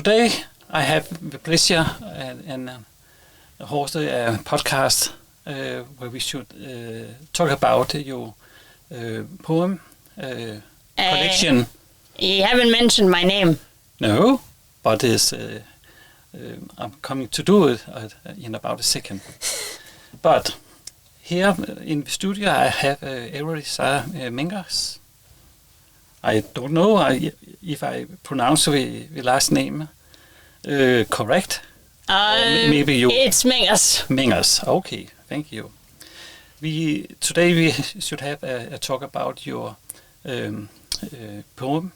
Today I have the pleasure and host a podcast where we should talk about your poem collection. You haven't mentioned my name. No, but I'm coming to do it in about a second. But here in the studio I have Avery Mengers. I don't know if I pronounce the last name correct. Maybe you. It's Mengers. Mengers. Okay, thank you. Today we should have a talk about your poem,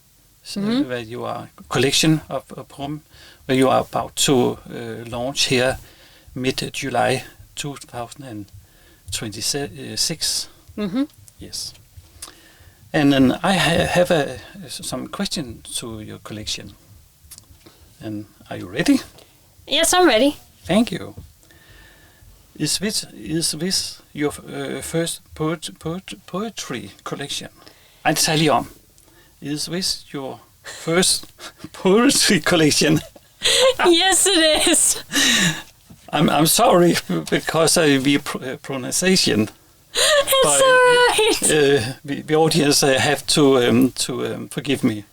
where you are collection of a poem, where you are about to launch here mid-July 2026. Mm-hmm. Yes. And then I have some questions to your collection. And are you ready? Yes, I'm ready. Thank you. Is this your first poetry collection? I'll tell you. Is this your first poetry collection? Yes, it is. I'm sorry because the pronunciation. It's all right. The audience have to forgive me.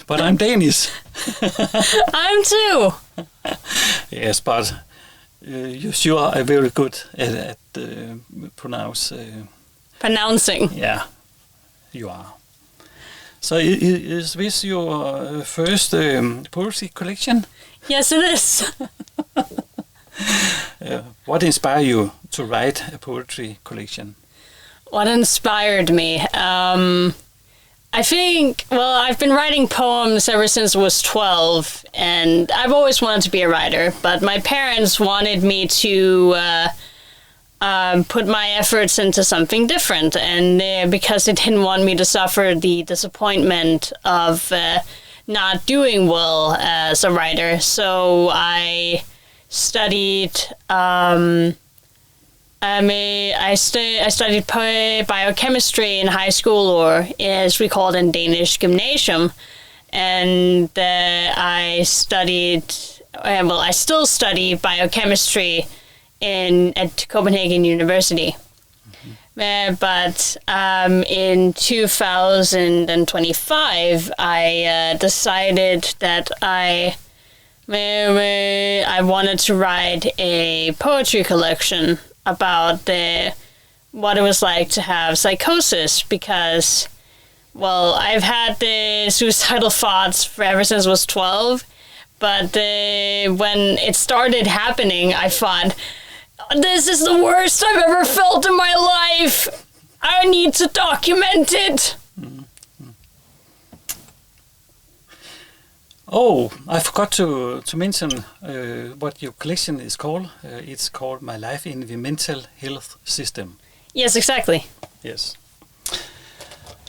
But I'm Danish. I'm too. Yes, but you sure are very good at pronouncing. Yeah, you are. So is this your first poetry collection? Yes, it is. What inspired you to write a poetry collection? What inspired me? I think, I've been writing poems ever since I was 12, and I've always wanted to be a writer, but my parents wanted me to put my efforts into something different, and because they didn't want me to suffer the disappointment of not doing well as a writer, so I studied I studied biochemistry in high school, or as we call it in Danish, gymnasium, and I studied. I still study biochemistry at Copenhagen University. Mm-hmm. But in 2025, I decided that I wanted to write a poetry collection about what it was like to have psychosis, because, I've had the suicidal thoughts ever since I was 12, but when it started happening, I thought, this is the worst I've ever felt in my life. I need to document it. Oh, I forgot to mention what your collection is called. It's called My Life in the Mental Health System. Yes, exactly. Yes.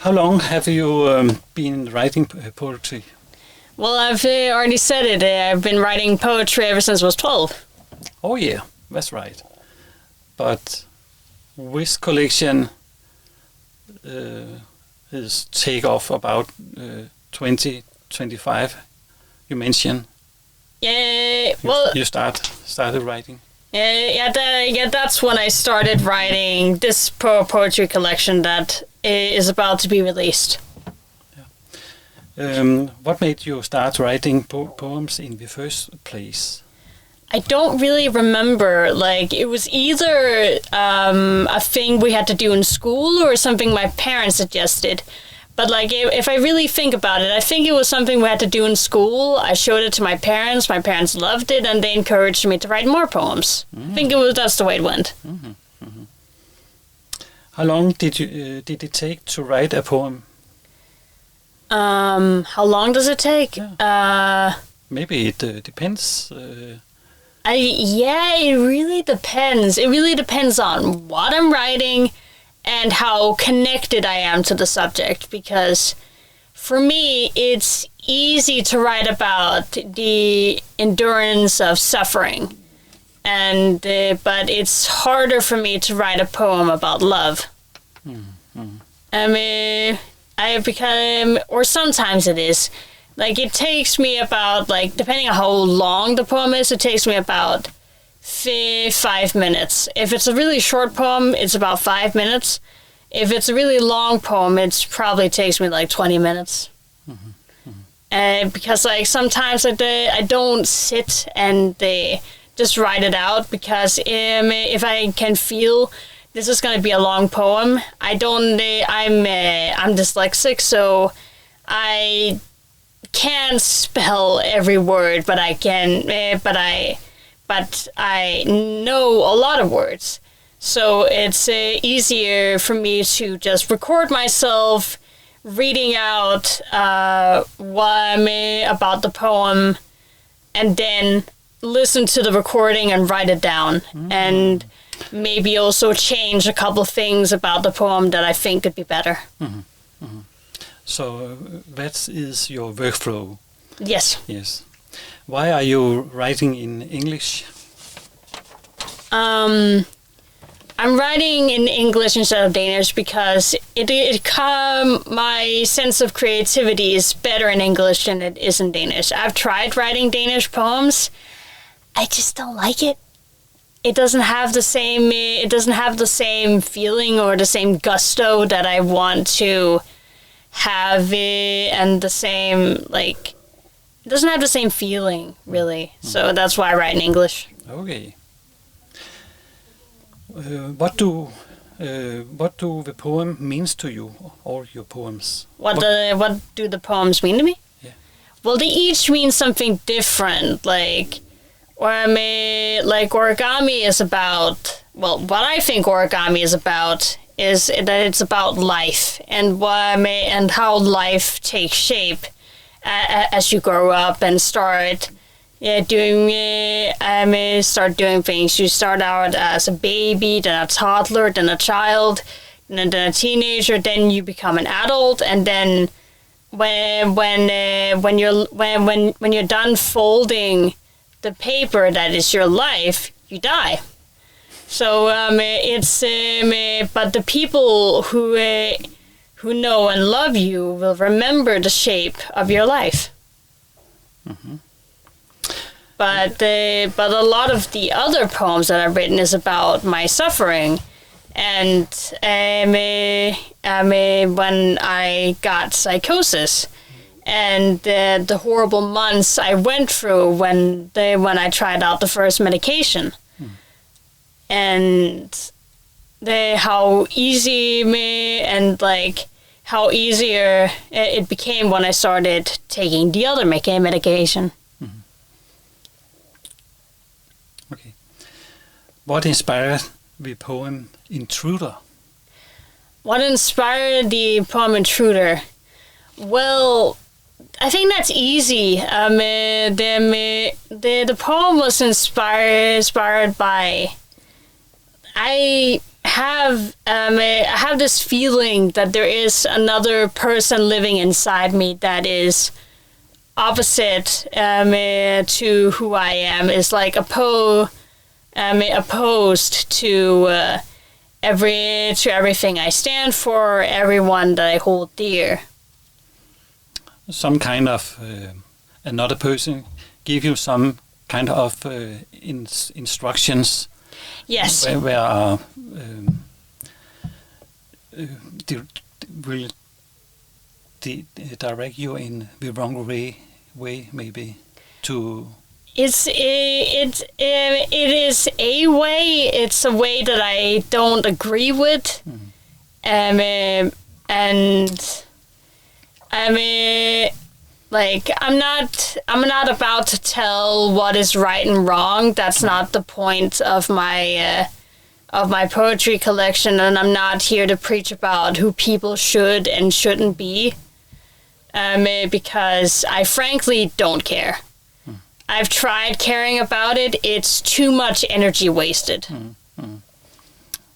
How long have you been writing poetry? Well, I've already said it. I've been writing poetry ever since I was 12. Oh, yeah, that's right. But this collection is take off about 2025. You mentioned. Yeah, you started writing. Yeah, that's when I started writing this poetry collection that is about to be released. Yeah. What made you start writing poems in the first place? I don't really remember. It was either a thing we had to do in school or something my parents suggested. But if I really think about it, I think it was something we had to do in school. I showed it to my parents loved it, and they encouraged me to write more poems. Mm-hmm. I think that's the way it went. Mm-hmm. Mm-hmm. How long did it take to write a poem? How long does it take? Yeah. Maybe it depends. It really depends. It really depends on what I'm writing and how connected I am to the subject, because for me, it's easy to write about the endurance of suffering, but it's harder for me to write a poem about love. Mm-hmm. Or sometimes it is, Like, it takes me about, like, depending on how long the poem is, it takes me about 5 minutes. If it's a really short poem, it's about 5 minutes. If it's a really long poem, it probably takes me like 20 minutes. Because like sometimes I don't sit and just write it out, because if I can feel this is going to be a long poem, I'm dyslexic, so I can't spell every word, but I can but I know a lot of words. So it's easier for me to just record myself reading out about the poem, and then listen to the recording and write it down. And maybe also change a couple things about the poem that I think could be better. So that is your workflow? Yes. Yes. Why are you writing in English? I'm writing in English instead of Danish because my sense of creativity is better in English than it is in Danish. I've tried writing Danish poems. I just don't like it. It doesn't have the same. It doesn't have the same feeling or the same gusto that I want to have, and the same like. It doesn't have the same feeling, really. So that's why I write in English. Okay. What do the poem means to you, or your poems? What do the poems mean to me? Yeah. Well, they each mean something different. Like origami is about. Well, what I think origami is about is that it's about life and how life takes shape as you grow up and start doing things. You start out as a baby, then a toddler, then a child, and then a teenager. Then you become an adult, and then when you're done folding the paper that is your life, you die. So but the people who know and love you will remember the shape of your life. But a lot of the other poems that I've written is about my suffering, and when I got psychosis, and the horrible months I went through when I tried out the first medication, and how easier it became when I started taking the other medication. Okay. What inspired the poem Intruder? What inspired the poem Intruder? Well, I think that's easy. The poem was inspired by. I have this feeling that there is another person living inside me that is opposite to who I am. Is like opposed to everything I stand for, everyone that I hold dear. Some kind of another person give you some kind of instructions. Yes. Where will direct you in the wrong way maybe to. It is a way. It's a way that I don't agree with, and like I'm not about to tell what is right and wrong. That's not the point of my poetry collection, and I'm not here to preach about who people should and shouldn't be, because I frankly don't care. I've tried caring about it. It's too much energy wasted.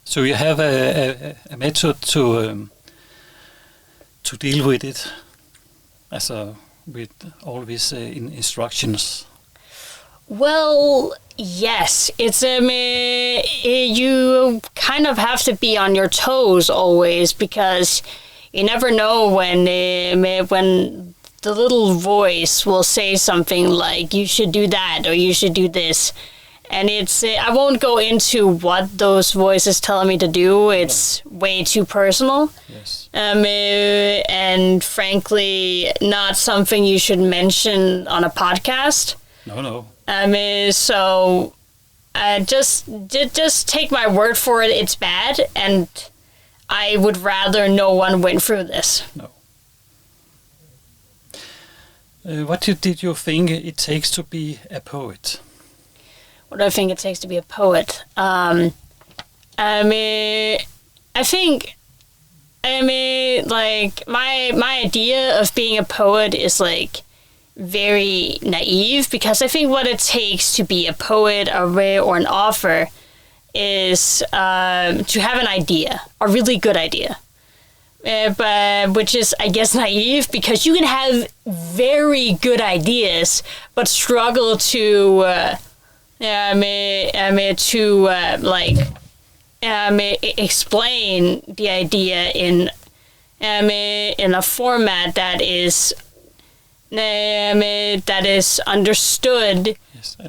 So you have a method to deal with it, with all these instructions. Well, yes. It's you kind of have to be on your toes always, because you never know when the little voice will say something like, you should do that, or you should do this. And it's, I won't go into what those voices tell me to do. It's way too personal. Yes. And frankly, not something you should mention on a podcast. No. So just take my word for it. It's bad, and I would rather no one went through this. No. What did you think it takes to be a poet? What do I think it takes to be a poet? I think, like, my idea of being a poet is, like, very naive, because I think what it takes to be a poet or an author is to have an idea, a really good idea. But which is, I guess, naive, because you can have very good ideas but struggle to explain the idea in a format that is understood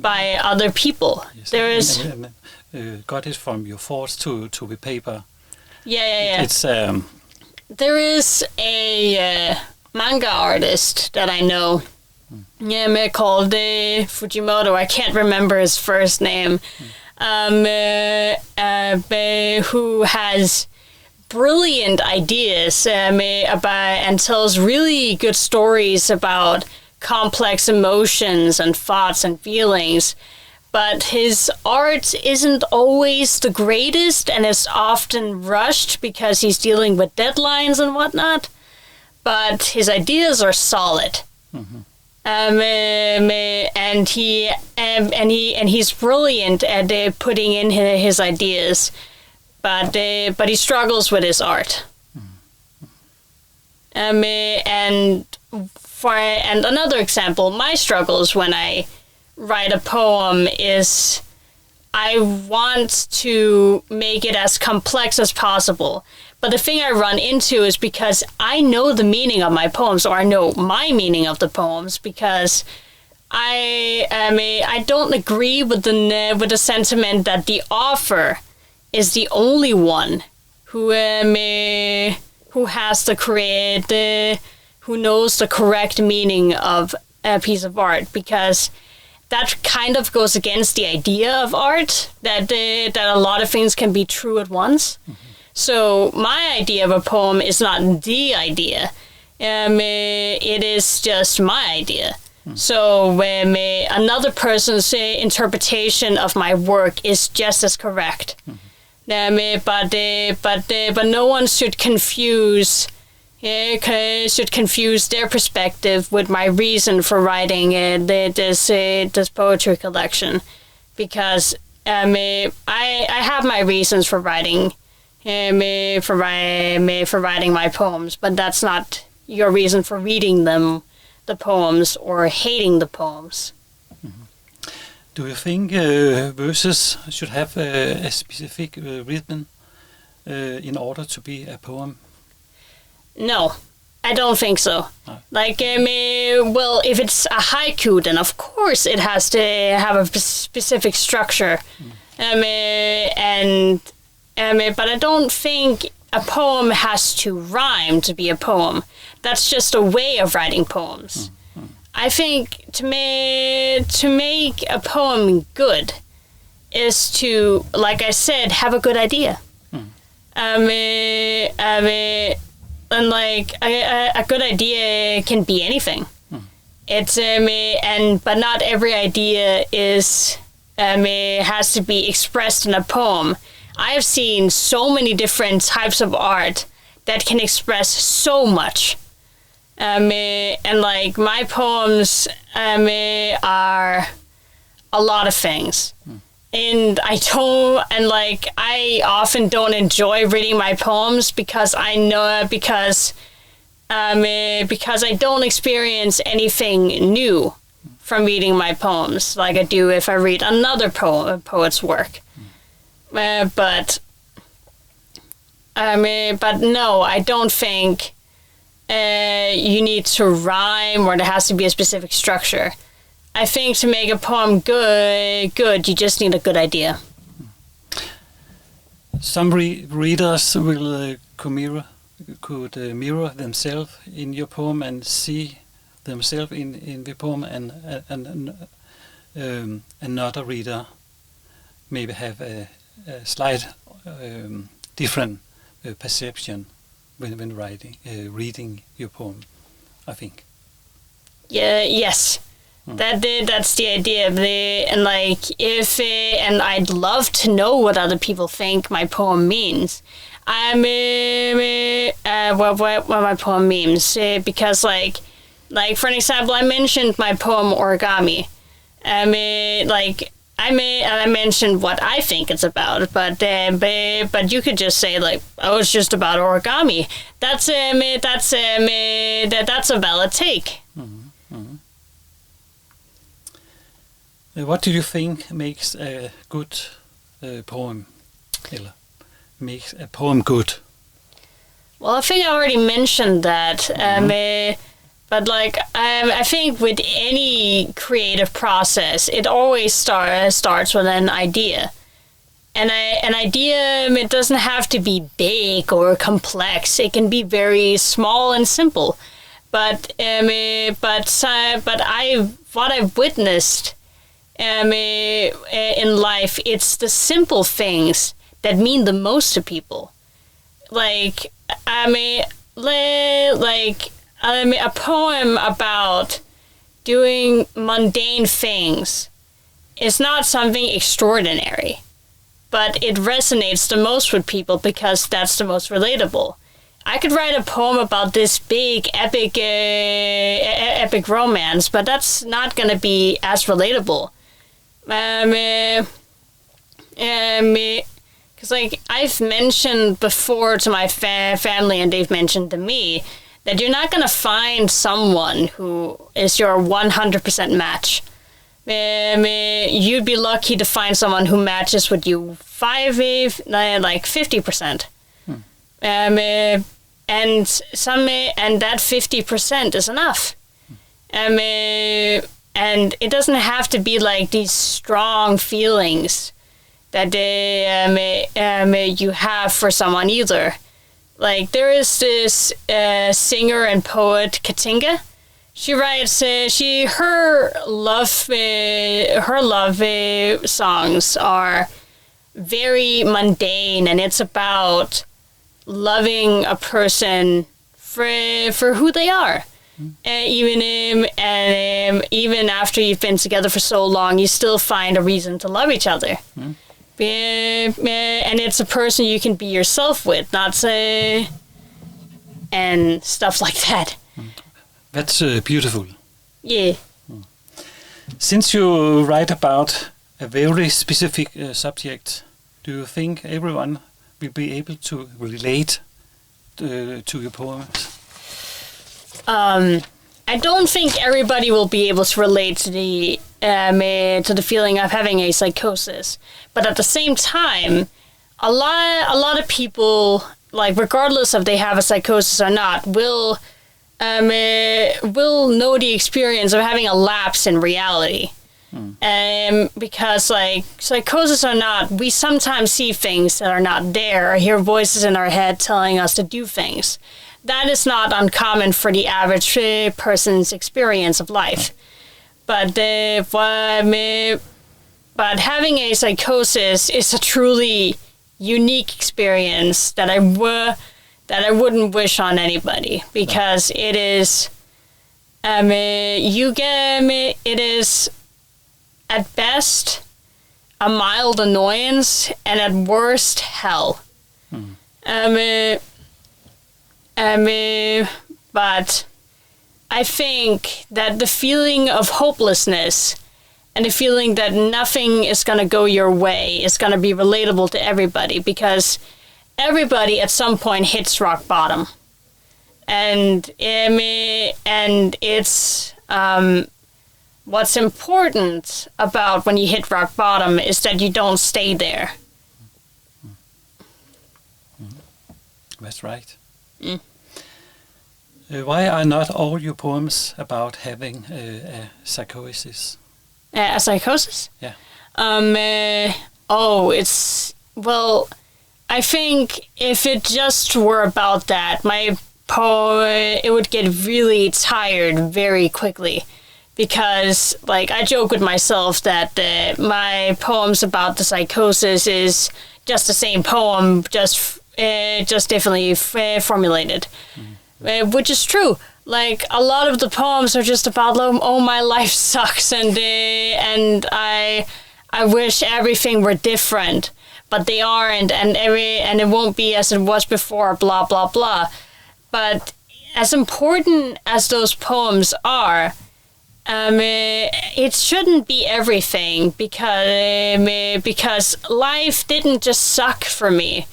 by other people. Yes, There is got it from your thoughts to the paper. Yeah. It's There is a manga artist that I know, called Fujimoto. I can't remember his first name. Who has brilliant ideas and tells really good stories about complex emotions and thoughts and feelings. But his art isn't always the greatest, and is often rushed because he's dealing with deadlines and whatnot. But his ideas are solid. Mm-hmm. And he's brilliant at putting in his ideas, but he struggles with his art. And another example, my struggles when I write a poem is I want to make it as complex as possible. But the thing I run into is because I know the meaning of my poems, or I know my meaning of the poems, because I don't agree with the sentiment that the author is the only one who has who knows the correct meaning of a piece of art, because that kind of goes against the idea of art, that a lot of things can be true at once. Mm-hmm. So my idea of a poem is not the idea. It is just my idea. Mm-hmm. So when another person's interpretation of my work is just as correct. Mm-hmm. But no one should confuse their perspective with my reason for writing this poetry collection, because I have my reasons for writing writing my poems, but that's not your reason for reading the poems, or hating the poems. Mm-hmm. Do you think verses should have a specific rhythm in order to be a poem? No, I don't think so. No. Like, well, if it's a haiku, then of course it has to have a specific structure. But I don't think a poem has to rhyme to be a poem. That's just a way of writing poems. Mm-hmm. I think to make a poem good is to, like I said, have a good idea. Mm. And like a good idea can be anything. Mm. It's but not every idea has to be expressed in a poem. I have seen so many different types of art that can express so much. And like my poems are a lot of things. Mm. And I often don't enjoy reading my poems because I don't experience anything new from reading my poems like I do if I read another poet's work. But no, I don't think you need to rhyme or there has to be a specific structure. I think to make a poem good, you just need a good idea. Some readers will could mirror themselves in your poem and see themselves in the poem, and another reader maybe have a slight different perception when reading your poem, I think. Yeah. Yes. That's the idea of and like and I'd love to know what other people think my poem means. What my poem means, because like for an example, I mentioned my poem Origami. I mentioned what I think it's about, but you could just say like, oh, it's just about origami. That's a valid take. What do you think makes a good poem, eller makes a poem good? Well, I think I already mentioned that. But like, I think with any creative process, it always starts with an idea. And an idea, it doesn't have to be big or complex. It can be very small and simple. But what I've witnessed in life, it's the simple things that mean the most to people. Like, a poem about doing mundane things is not something extraordinary, but it resonates the most with people because that's the most relatable. I could write a poem about this big, epic romance, but that's not going to be as relatable. Because like I've mentioned before to my family, and they've mentioned to me, that you're not going to find someone who is your 100% match. You'd be lucky to find someone who matches with you 50%. And that 50% is enough. And it doesn't have to be like these strong feelings that you have for someone either. Like there is this singer and poet Katinka. She writes her love songs are very mundane, and it's about loving a person for who they are. Even after you've been together for so long, you still find a reason to love each other. And it's a person you can be yourself with, not say, and stuff like that. That's beautiful. Yeah. Since you write about a very specific subject, do you think everyone will be able to relate to your poems? I don't think everybody will be able to relate to the feeling of having a psychosis, but at the same time, a lot of people, like regardless if they have a psychosis or not, will know the experience of having a lapse in reality. Because like psychosis or not, we sometimes see things that are not there, or hear voices in our head telling us to do things. That is not uncommon for the average person's experience of life. But having a psychosis is a truly unique experience that I wouldn't wish on anybody, because it is it is at best a mild annoyance, and at worst hell. But I think that the feeling of hopelessness and the feeling that nothing is going to go your way is going to be relatable to everybody, because everybody at some point hits rock bottom. And it's what's important about when you hit rock bottom is that you don't stay there. That's right. Why are not all your poems about having a psychosis? A psychosis? Yeah. It's well. I think if it just were about that, my poem it would get really tired very quickly, because like I joke with myself that my poems about the psychosis is just the same poem, just differently formulated, which is true. Like a lot of the poems are just about, oh, my life sucks, and I wish everything were different, but they aren't, and it won't be as it was before, blah blah blah. But as important as those poems are, it shouldn't be everything, because life didn't just suck for me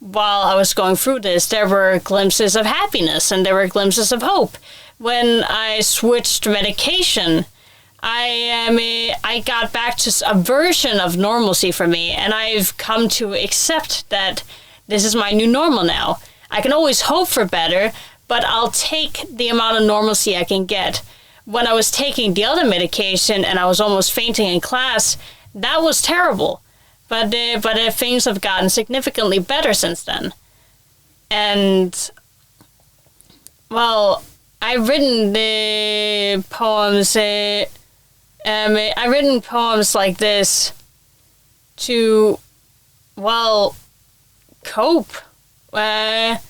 while I was going through this. There were glimpses of happiness and there were glimpses of hope. When I switched medication, I got back to a version of normalcy for me, and I've come to accept that this is my new normal now. I can always hope for better, but I'll take the amount of normalcy I can get. When I was taking the other medication and I was almost fainting in class, that was terrible. But things have gotten significantly better since then. And, well, I've written the poems. I've written poems like this to, well, cope with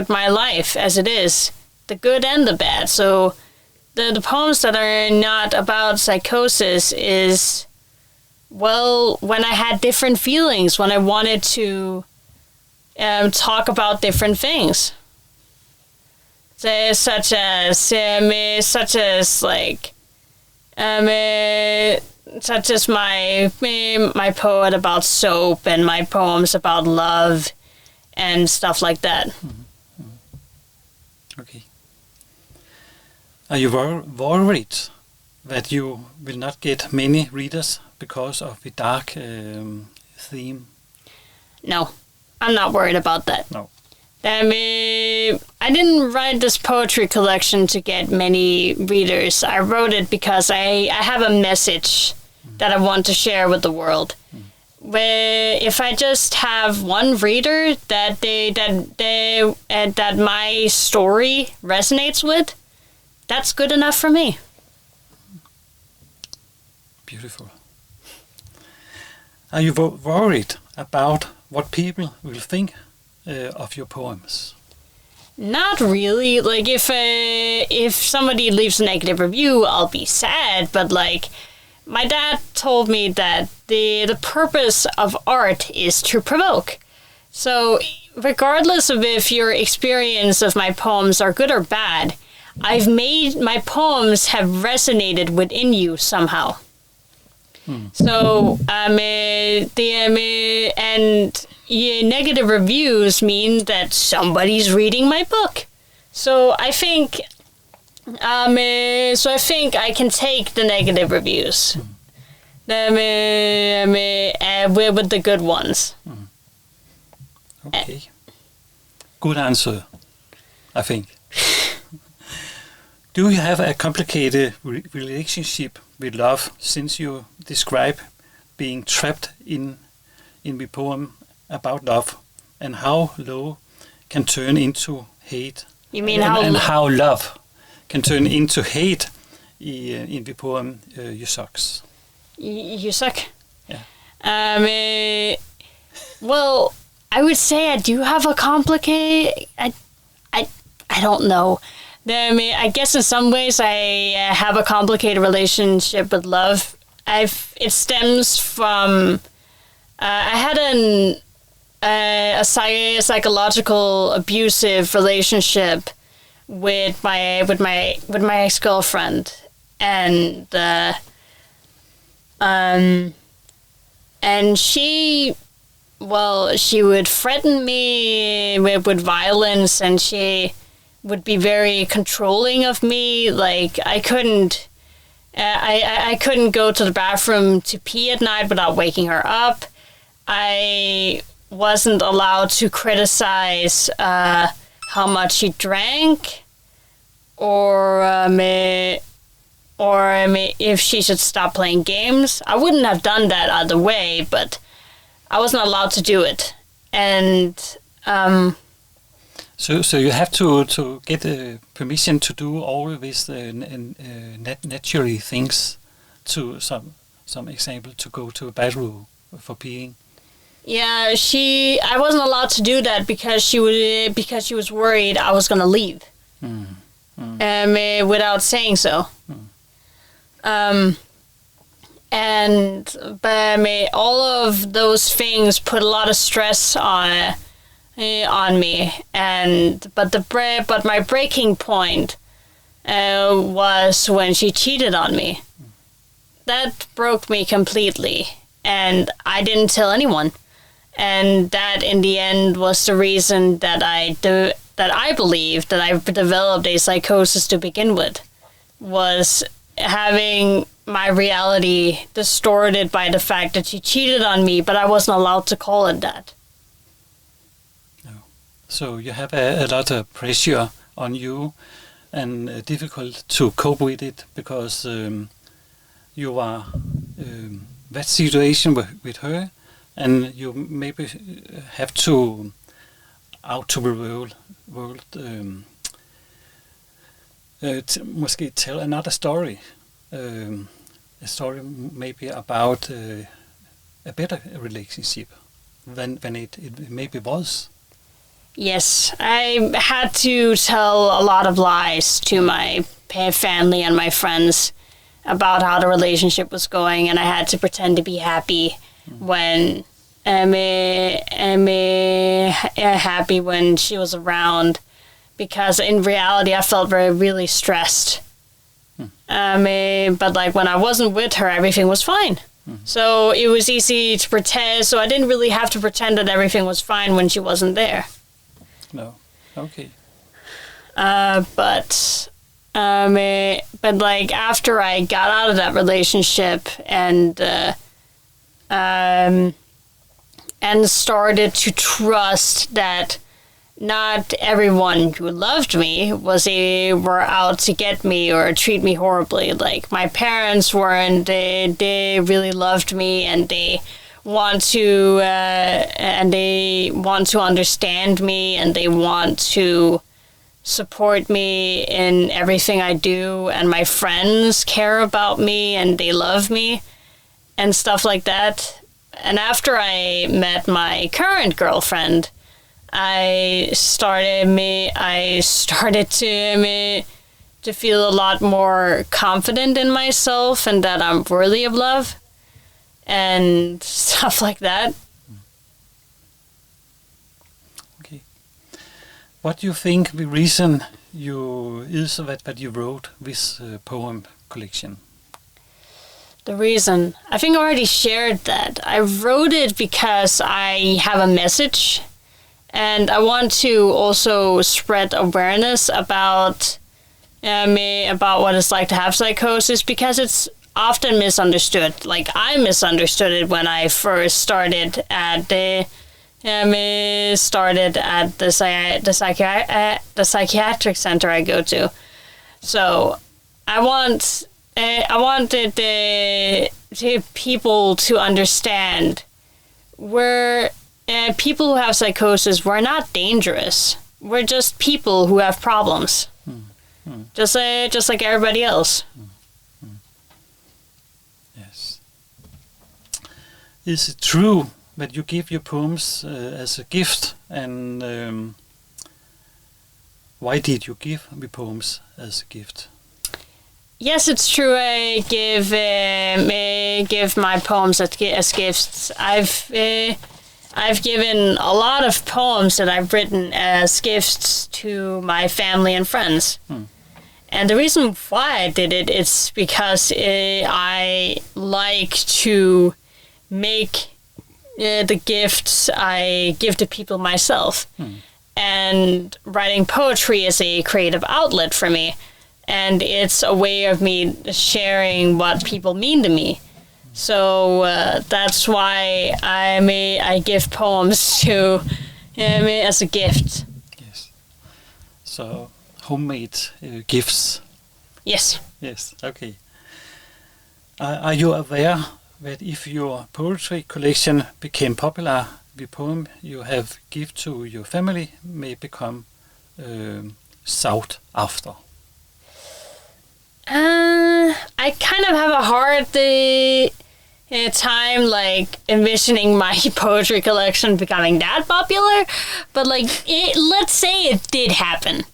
my life as it is, the good and the bad. So the poems that are not about psychosis is, well, when I had different feelings, when I wanted to talk about different things, such as my poem about soap and my poems about love and stuff like that. Okay. Are you worried that you will not get many readers because of the dark theme? No, I'm not worried about that. No. I didn't write this poetry collection to get many readers. I wrote it because I have a message that I want to share with the world. Where if I just have one reader that my story resonates with, that's good enough for me. Beautiful. Are you worried about what people will think of your poems? Not really. Like if somebody leaves a negative review, I'll be sad. But like, my dad told me that the purpose of art is to provoke. So regardless of if your experience of my poems are good or bad, I've made my poems have resonated within you somehow. So negative reviews mean that somebody's reading my book. So I think I can take the negative reviews with the good ones. Okay. Good answer, I think. Do you have a complicated relationship with love, since you describe being trapped in the poem about love, and how love can turn into hate? You mean how love can turn into hate in the poem You Sucks? You suck? Yeah. Well, I would say I do have a complicated... I don't know. I guess in some ways I have a complicated relationship with love. It stems from... I had a psychological abusive relationship with my ex-girlfriend, and she would threaten me with violence, and she would be very controlling of me. Like I couldn't go to the bathroom to pee at night without waking her up. I wasn't allowed to criticize how much he drank, or if she should stop playing games. I wouldn't have done that either way, but I wasn't allowed to do it. And so you have to get permission to do all these natural things. To some example, to go to a bathroom for peeing. Yeah, I wasn't allowed to do that because she was worried I was gonna leave. Without saying so. But all of those things put a lot of stress on me, but my breaking point was when she cheated on me. That broke me completely, and I didn't tell anyone. And that, in the end, was the reason that I believed that I developed a psychosis to begin with, was having my reality distorted by the fact that she cheated on me, but I wasn't allowed to call it that. No. So you have a lot of pressure on you, and difficult to cope with it, because you are that situation with her, and you maybe have to out to the world måske tell another story, a story maybe about a better relationship than it maybe was. Yes, I had to tell a lot of lies to my family and my friends about how the relationship was going, and I had to pretend to be happy when happy when she was around, because in reality I felt really stressed. But like when I wasn't with her, everything was fine. So it was easy to pretend. So I didn't really have to pretend that everything was fine when she wasn't there. No, okay. But like after I got out of that relationship and started to trust that not everyone who loved me were out to get me or treat me horribly. Like my parents weren't. They really loved me, and they want to understand me, and they want to support me in everything I do, and my friends care about me and they love me and stuff like that. And after I met my current girlfriend, I started to feel a lot more confident in myself and that I'm worthy of love and stuff like that. Okay. What do you think the reason is that you wrote this poem collection? The reason, I think I already shared that. I wrote it because I have a message, and I want to also spread awareness about what it's like to have psychosis, because it's often misunderstood. Like I misunderstood it when I first started at the psychiatric center I go to. So I wanted people to understand people who have psychosis, we're not dangerous. We're just people who have problems. Just like everybody else. Yes. Is it true that you give your poems as a gift, and why did you give the poems as a gift? Yes, it's true. I give my poems as gifts. I've given a lot of poems that I've written as gifts to my family and friends. And the reason why I did it is because I like to make the gifts I give to people myself. And writing poetry is a creative outlet for me. And it's a way of me sharing what people mean to me. So that's why I give poems to as a gift. Yes. So homemade gifts. Yes. Yes. Okay. Are you aware that if your poetry collection became popular, the poem you have give to your family may become sought after? I kind of have a hard time like envisioning my poetry collection becoming that popular, but like let's say it did happen.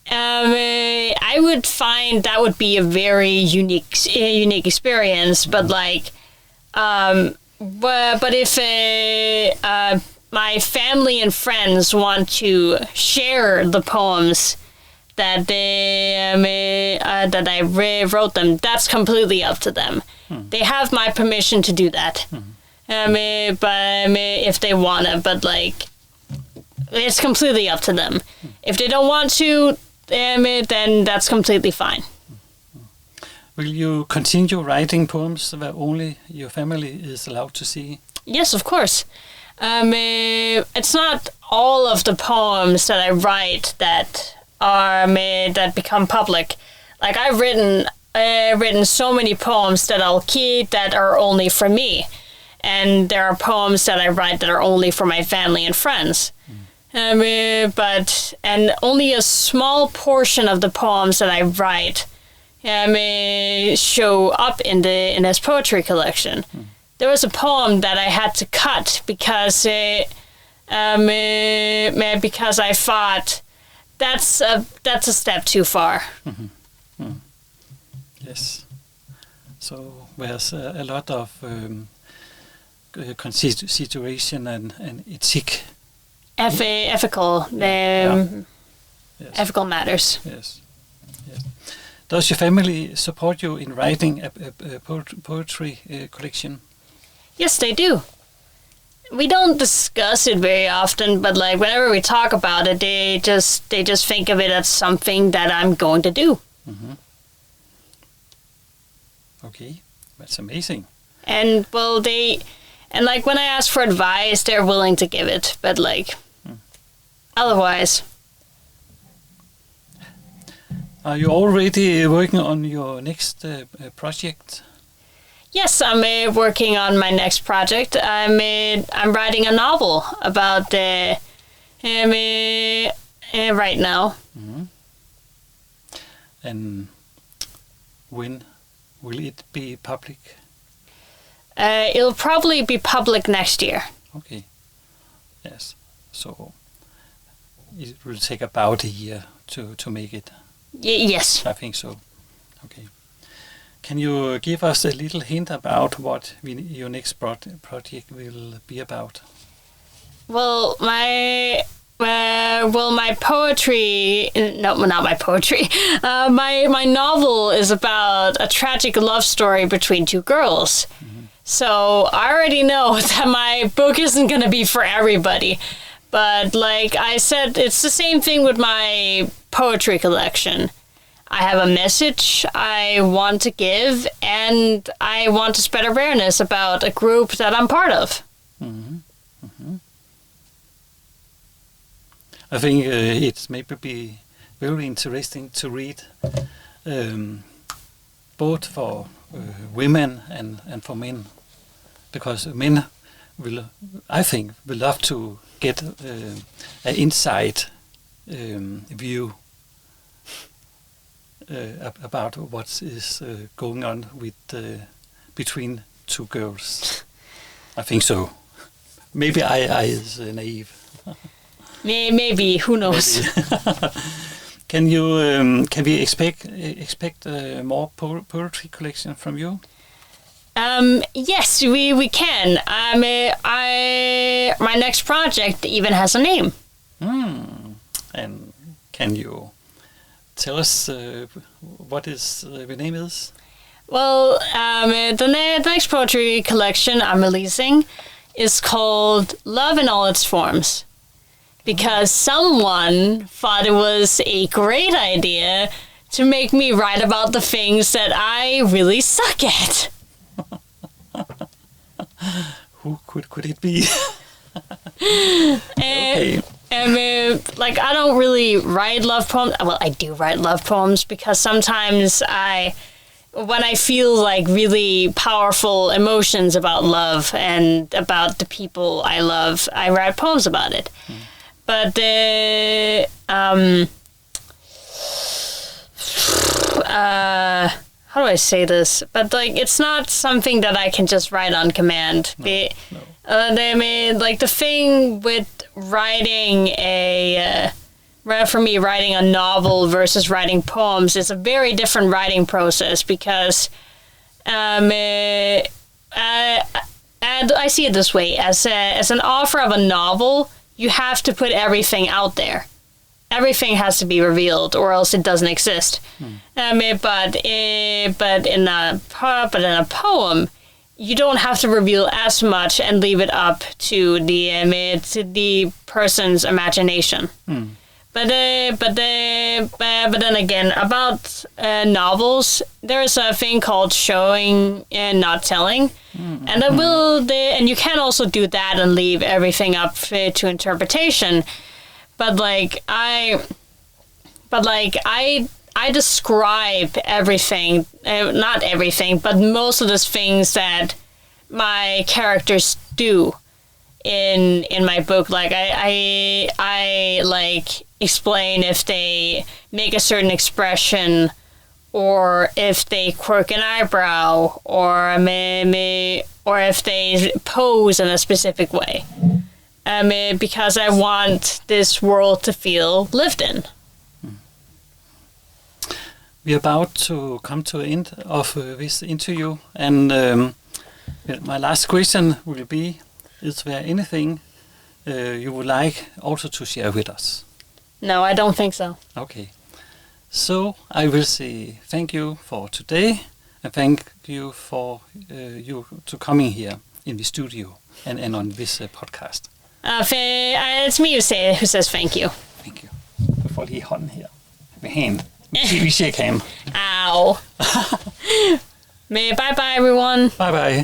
I would find that would be a very unique experience. But like, but if my family and friends want to share the poems that I wrote them, that's completely up to them. They have my permission to do that. But if they wanna, but like, it's completely up to them. If they don't want to, then that's completely fine. Will you continue writing poems that only your family is allowed to see? Yes, of course. It's not all of the poems that I write that are that become public. Like I've written so many poems that I'll keep that are only for me, and there are poems that I write that are only for my family and friends. But only a small portion of the poems that I write show up in this poetry collection. There was a poem that I had to cut because I thought that's a step too far. Yes. So there's a lot of consideration and ethic. Ethical Yes. ethical matters. Yes. Yes. Does your family support you in writing a poetry collection? Yes, they do. We don't discuss it very often, but like whenever we talk about it, they just think of it as something that I'm going to do. Okay, that's amazing. And well, like when I ask for advice, they're willing to give it, but like otherwise. Are you already working on your next project? Yes, I'm working on my next project. I'm writing a novel about right now. And when will it be public? It'll probably be public next year. Okay. Yes. So it will take about a year to make it. Yes. I think so. Okay. Can you give us a little hint about what your next project will be about? Well, my poetry, no, not my poetry. My novel is about a tragic love story between two girls. So I already know that my book isn't going to be for everybody. But like I said, it's the same thing with my poetry collection. I have a message I want to give, and I want to spread awareness about a group that I'm part of. I think it may be very interesting to read both for women and for men, because men will love to get an inside view about what is going on with between two girls. I think so. Maybe I is naive. Maybe, who knows? Can we expect more poetry collection from you? Yes, we can. My next project even has a name. And can you tell us what the name is? Well, the next poetry collection I'm releasing is called Love in All Its Forms, because someone thought it was a great idea to make me write about the things that I really suck at. Who could it be? Okay. Like, I don't really write love poems. Well, I do write love poems because sometimes when I feel like really powerful emotions about love and about the people I love, I write poems about it. But how do I say this? But like, it's not something that I can just write on command. No. They made like the thing with writing for me, writing a novel versus writing poems is a very different writing process because and I see it this way: as an author of a novel, you have to put everything out there. Everything has to be revealed, or else it doesn't exist. But in a poem, you don't have to reveal as much and leave it up to the person's imagination. But then again, about novels, there is a thing called showing and not telling, and and you can also do that and leave everything up to interpretation. But I describe everything, not everything, but most of the things that my characters do in my book. Like I like explain if they make a certain expression, or if they quirk an eyebrow, or if they pose in a specific way. Because I want this world to feel lived in. We're about to come to the end of this interview, and my last question will be, is there anything you would like also to share with us? No, I don't think so. Okay. So I will say thank you for today, and thank you for you to coming here in the studio and on this podcast. It's me who says thank you. Thank you. Du får lige hånden her. Med hand. We shake hand. Ow. Bye bye, everyone. Bye bye.